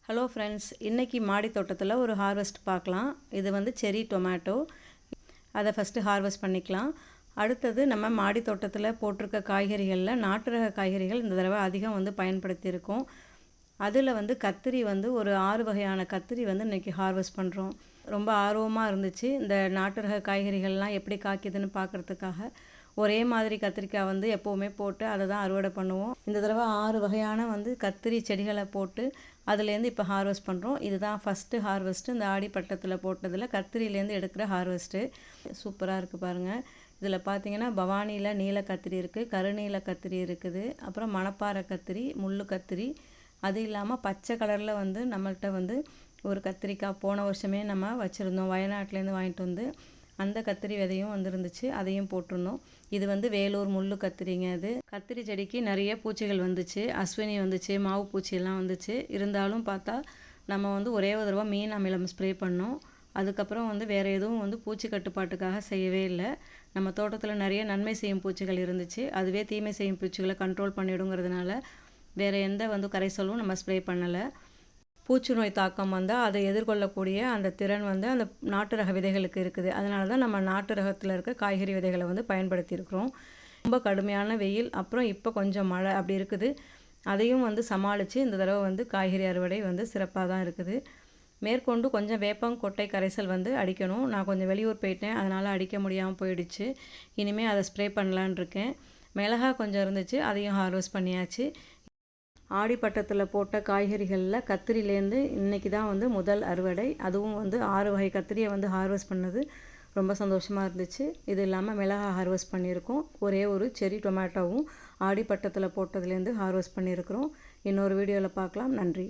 Hello friends, இன்றைக்கி மாடி தோட்டத்தில் ஒரு ஹார்வெஸ்ட் பார்க்கலாம். இது வந்து செரி டொமேட்டோ. அதை ஃபஸ்ட்டு ஹார்வெஸ்ட் பண்ணிக்கலாம். அடுத்தது நம்ம மாடி தோட்டத்தில் போட்டிருக்க காய்கறிகளில் நாட்டு ரக காய்கறிகள் இந்த தடவை அதிகம் வந்து பயன்படுத்தியிருக்கோம். அதில் வந்து கத்திரி வந்து ஒரு 6 வகையான கத்திரி வந்து இன்றைக்கி ஹார்வெஸ்ட் பண்ணுறோம். ரொம்ப ஆர்வமாக இருந்துச்சு இந்த நாட்டு ரக காய்கறிகள்லாம் எப்படி காய்க்குதுன்னு பார்க்குறதுக்காக. ஒரே மாதிரி கத்திரிக்காய் வந்து எப்போவுமே போட்டு அதை தான் அறுவடை பண்ணுவோம். இந்த தடவை 6 வகையான வந்து கத்திரி செடிகளை போட்டு அதுலேருந்து இப்போ ஹார்வெஸ்ட் பண்ணுறோம். இதுதான் ஃபஸ்ட்டு ஹார்வெஸ்ட்டு. இந்த ஆடிப்பட்டத்தில் போட்டதில் கத்திரிலேருந்து எடுக்கிற ஹார்வெஸ்ட்டு. சூப்பராக இருக்குது பாருங்கள். இதில் பார்த்தீங்கன்னா பவானியில் நீல கத்திரி இருக்குது, கருநீல கத்திரி இருக்குது, அப்புறம் மணப்பாறை கத்திரி, முள்ளு கத்திரி. அது இல்லாமல் பச்சை கலரில் வந்து நம்மள்கிட்ட வந்து ஒரு கத்திரிக்காய் போன வருஷமே நம்ம வச்சுருந்தோம். வயநாட்டிலேருந்து வாங்கிட்டு வந்து அந்த கத்திரி விதையும் வந்துருந்துச்சு, அதையும் போட்டிருந்தோம். இது வந்து வேலூர் முள்ளு கத்திரிங்க. அது கத்திரி செடிக்கு நிறைய பூச்சிகள் வந்துச்சு. அஸ்வினி வந்துச்சு, மாவு பூச்சியெல்லாம் வந்துச்சு. இருந்தாலும் பார்த்தா நம்ம வந்து ஒரே ஒரு தடவை மீன் அமிலம் ஸ்ப்ரே பண்ணோம். அதுக்கப்புறம் வந்து வேறு எதுவும் வந்து பூச்சி கட்டுப்பாட்டுக்காக செய்யவே இல்லை. நம்ம தோட்டத்தில் நிறைய நன்மை செய்யும் பூச்சிகள் இருந்துச்சு. அதுவே தீமை செய்யும் பூச்சிகளை கண்ட்ரோல் பண்ணிவிடுங்கிறதுனால வேறு எந்த வந்து கரைசலும் நம்ம ஸ்ப்ரே பண்ணலை. பூச்சி நோய் தாக்கம் வந்தால் அதை எதிர்கொள்ளக்கூடிய அந்த திறன் வந்து அந்த நாட்டு ரக விதைகளுக்கு இருக்குது. அதனால தான் நம்ம நாட்டு ரகத்தில் இருக்க காய்கறி விதைகளை வந்து பயன்படுத்தியிருக்கிறோம். ரொம்ப கடுமையான வெயில், அப்புறம் இப்போ கொஞ்சம் மழை அப்படி இருக்குது. அதையும் வந்து சமாளித்து இந்த தடவை வந்து காய்கறி அறுவடை வந்து சிறப்பாக தான் இருக்குது. மேற்கொண்டு கொஞ்சம் வேப்பங்கொட்டை கரைசல் வந்து அடிக்கணும். நான் கொஞ்சம் வெளியூர் போயிட்டேன், அதனால் அடிக்க முடியாமல் போயிடுச்சு. இனிமேல் அதை ஸ்ப்ரே பண்ணலான் இருக்கேன். மிளகாய் கொஞ்சம் இருந்துச்சு, அதையும் ஹார்வெஸ்ட் பண்ணியாச்சு. ஆடிப்பட்டத்தில் போட்ட காய்கறிகளில் கத்திரிலேருந்து இன்றைக்கி தான் வந்து முதல் அறுவடை. அதுவும் வந்து 6 வகை கத்திரியை வந்து ஹார்வெஸ்ட் பண்ணது ரொம்ப சந்தோஷமாக இருந்துச்சு. இது இல்லாமல் மிளகாய் ஹார்வெஸ்ட் பண்ணியிருக்கோம். ஒரே ஒரு செரி டொமேட்டோவும் ஆடிப்பட்டத்தில் போட்டதுலேருந்து ஹார்வெஸ்ட் பண்ணியிருக்கிறோம். இன்னொரு வீடியோவில் பார்க்கலாம். நன்றி.